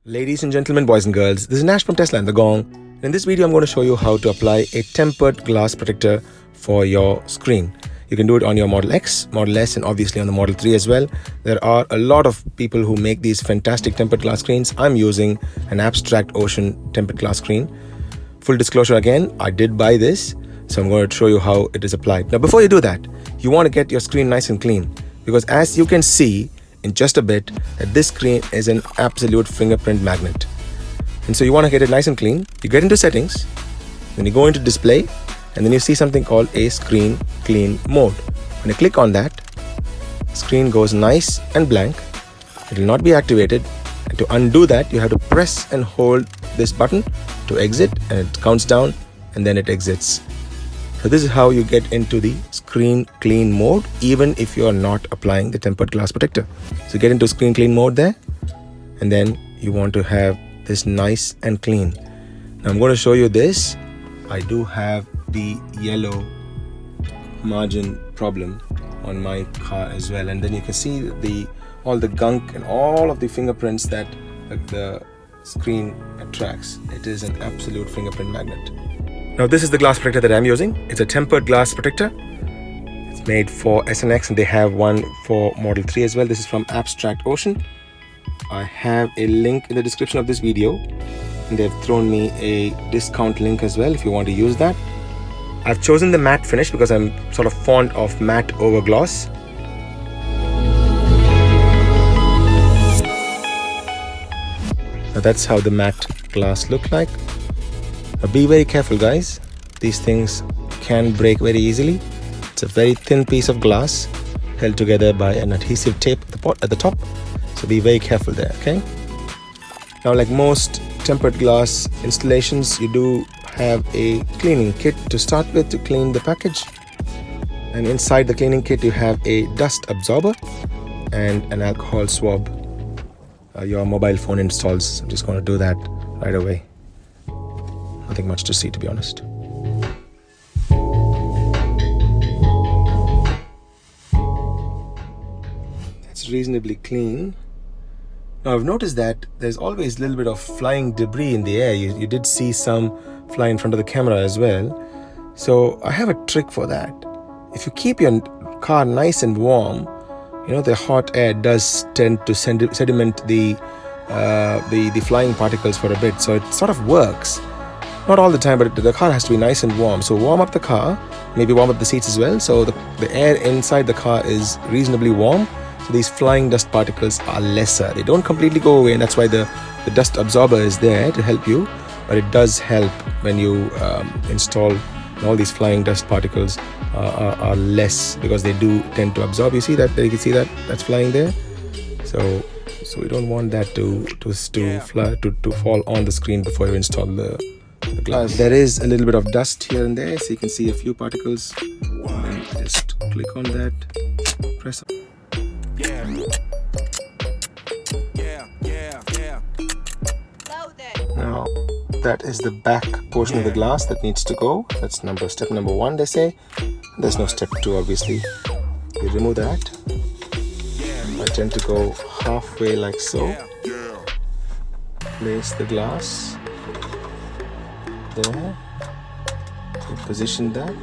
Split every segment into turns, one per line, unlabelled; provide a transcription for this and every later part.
Ladies and gentlemen, boys and girls, this is Nash from Tesla and the Gong. And in this video, I'm going to show you how to apply a tempered glass protector for your screen. You can do it on your Model X, Model S, and obviously on the Model 3 as well. There are a lot of people who make these fantastic tempered glass screens. I'm using an Abstract Ocean tempered glass screen. Full disclosure again, I did buy this, so I'm going to show you how it is applied. Now, before you do that, you want to get your screen nice and clean, because as you can see in just a bit, that this screen is an absolute fingerprint magnet. And so you want to get it nice and clean. You get into settings, then you go into display, and then you see something called a screen clean mode. When you click on that, screen goes nice and blank. It will not be activated. And to undo that, you have to press and hold this button to exit, and it counts down and then it exits. So this is how you get into the screen clean mode, even if you are not applying the tempered glass protector. So get into screen clean mode there, and then you want to have this nice and clean. Now I'm going to show you this. I do have the yellow margin problem on my car as well, and then you can see all the gunk and all of the fingerprints that the screen attracts. It is an absolute fingerprint magnet. Now this is the glass protector that I'm using. It's a tempered glass protector. It's made for S and X, and they have one for Model 3 as well. This is from Abstract Ocean. I have a link in the description of this video, and they've thrown me a discount link as well if you want to use that. I've chosen the matte finish because I'm sort of fond of matte over gloss. Now that's how the matte glass look like. Now be very careful, guys. These things can break very easily. It's a very thin piece of glass held together by an adhesive tape at the top. So be very careful there, okay? Now, like most tempered glass installations, you do have a cleaning kit to start with to clean the package. And inside the cleaning kit, you have a dust absorber and an alcohol swab. Your mobile phone installs. I'm just going to do that right away. Nothing much to see, to be honest. It's reasonably clean. Now I've noticed that there's always a little bit of flying debris in the air. You did see some fly in front of the camera as well. So I have a trick for that. If you keep your car nice and warm, the hot air does tend to sediment the flying particles for a bit. So it sort of works. Not all the time, but the car has to be nice and warm. So warm up the car, maybe warm up the seats as well. So the air inside the car is reasonably warm. So these flying dust particles are lesser. They don't completely go away, and that's why the dust absorber is there to help you. But it does help when you install all these flying dust particles are less, because they do tend to absorb. You see that? You can see that that's flying there. So we don't want that to fall on the screen before you install the glass. There is a little bit of dust here and there, so you can see a few particles. And just click on that, press. Now that is the back portion of the glass that needs to go. That's step number 1, they say. There's no step 2, obviously. You remove that. I tend to go halfway like so. Place the glass there. You position that,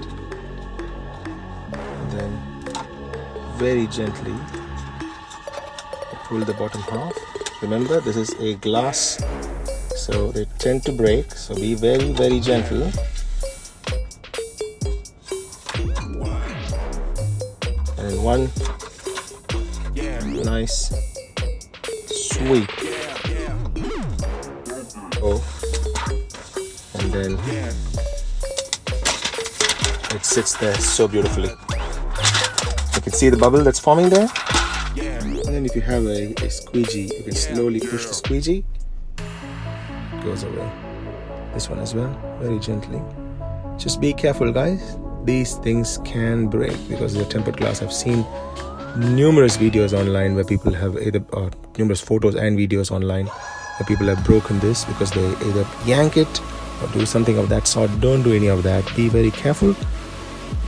and then very gently pull the bottom half. Remember, this is a glass, so they tend to break, so be very, very gentle. And in one nice sweep. And then it sits there so beautifully. You can see the bubble that's forming there. And then if you have a squeegee, you can slowly push the squeegee. It goes away. This one as well, very gently. Just be careful, guys. These things can break because they're tempered glass. I've seen numerous videos online where people have numerous photos and videos online where people have broken this because they either yank it or do something of that sort. Don't do any of that. Be very careful.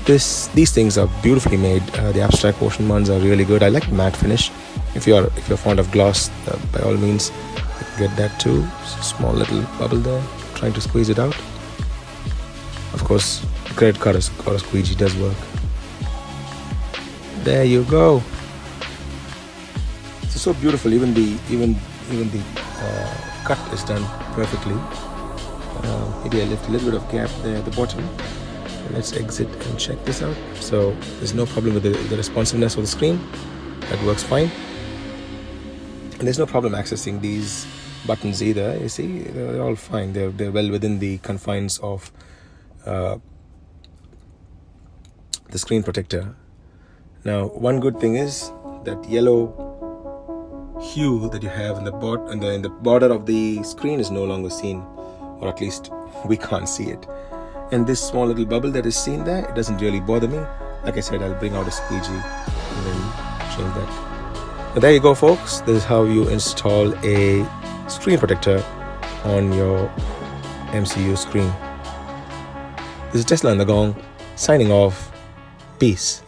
These things are beautifully made. The Abstract Ocean ones are really good. I like matte finish. If you're fond of gloss, by all means, get that too. Small little bubble there, trying to squeeze it out. Of course, the credit card or a squeegee does work. There you go. It's so beautiful. Even the cut is done perfectly. Maybe I left a little bit of gap there at the bottom. Let's exit and check this out. So there's no problem with the responsiveness of the screen. That works fine. And there's no problem accessing these buttons either. You see, they're all fine. They're well within the confines of the screen protector. Now, one good thing is that yellow hue that you have in the border of the screen is no longer seen, or at least we can't see it. And this small little bubble that is seen there, it doesn't really bother me. Like I said, I'll bring out a squeegee and then change that. But there you go, folks. This is how you install a screen protector on your MCU screen. This is Tesla and the Gong, signing off. Peace.